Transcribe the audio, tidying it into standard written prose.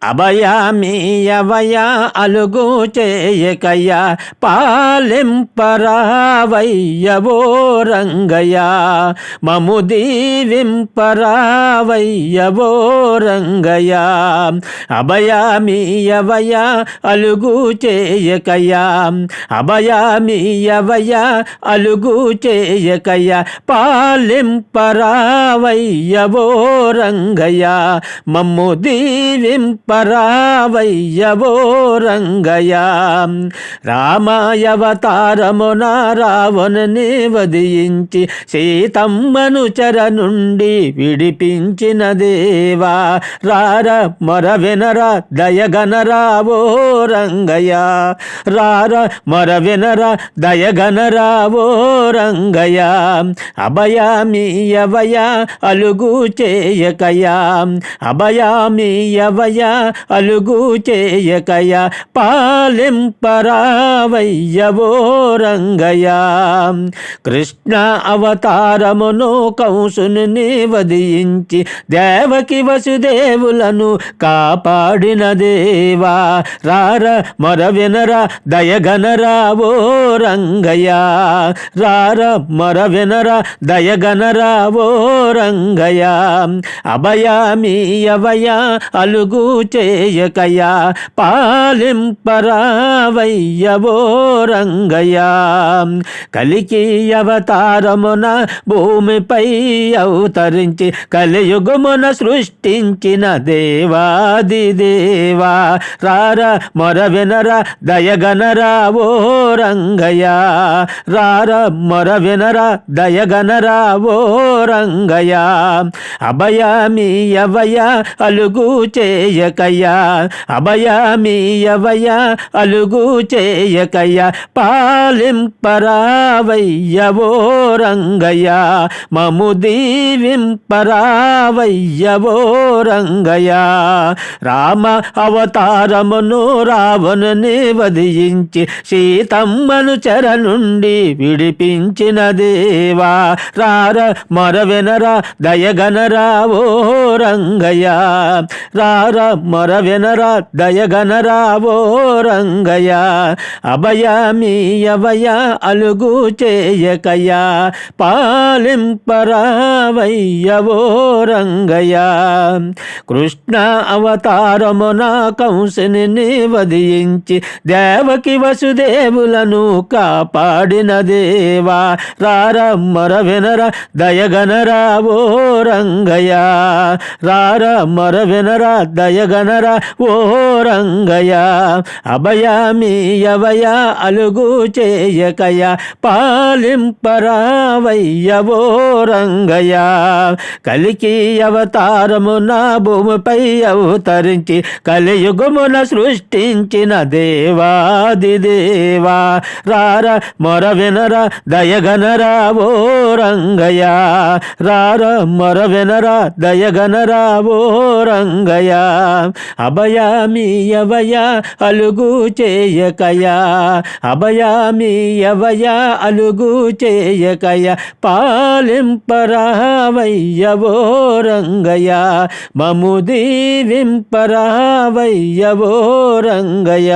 అభయామీయవయ అలుగు చేయకయ పాలింపరావయ్యవో రంగయ మము దీవింపరావయ్యవో రంగయ అభయామీయవయ అలుగు చేయకయ అభయామీయవయ అలుగు చేయకయ పాలింపరావయ్యవో రంగయ మము పరావయ్యవో రంగయ రామాయవతారమున రావణుని వధించి సీతమ్మను చెర నుండి విడిపించిన దేవా రార మొర వినరా దయగనరావో రంగయ రార మొర వినరా దయగనరావో రంగయ అభయామీయవయ అలుగు చేయకయ అభయామీయవయ అలుగు చేయకయ పాలింపరావయ్యవో రంగయ కృష్ణ అవతారమును కంసుని వధించి దేవకి వసుదేవులను కాపాడిన దేవా రార మొర వినరా దయగనరావో రంగయ రార మొర వినరా దయగనరావో రంగయ అభయామీయవయ అలుగు చేయకయ పాలింపరావయ్యవో రంగయ కలికి అవతారమున భూమిపై అవతరించి కలియుగమున సృష్టించిన దేవాది దేవా రార మొర వినరా దయగనరావో రంగయ రార మొర వినరా దయగనరావో రంగయ అభయామీయవయ అలుగు చేయకయ అభయామీయవయ అలుగు చేయకయ పాలింపరావయ్యవో రంగయ మము దీవింపరావయ్యవో రంగయ రామ అవతారమును రావణుని వధించి సీతమ్మను చెర నుండి విడిపించిన దేవా రార మొర వినరా దయగనరావో రంగయ రార మొర వినరా దయగనరావో రంగయ అభయామీయవయ అలుగు చేయకయ పాలింపరావయ్యవో రంగయ కృష్ణ అవతారమున కంసుని వధించి దేవకి వసుదేవులను కాపాడిన దేవా రార మొర వినరా దయగనరావో రంగయ రార మొర వినరా దయగనరావో రంగయ అభయామీయవయ అలుగు చేయకయ పాలింపరావయ్యవో రంగయ కలికి అవతారమున భూమిపై అవతరించి కలియుగమున సృష్టించిన దేవాది దేవా రార మొర వినరా దయగనరావో రంగయ రార మొర వినరా దయగనరావో రంగయ అభయామీయవయ అలుగు చేయకయ అభయామీయవయ అలుగు చేయకయ పాలింపరావయ్యవో రంగయ మము దీవింపరావయ్యవో రంగయ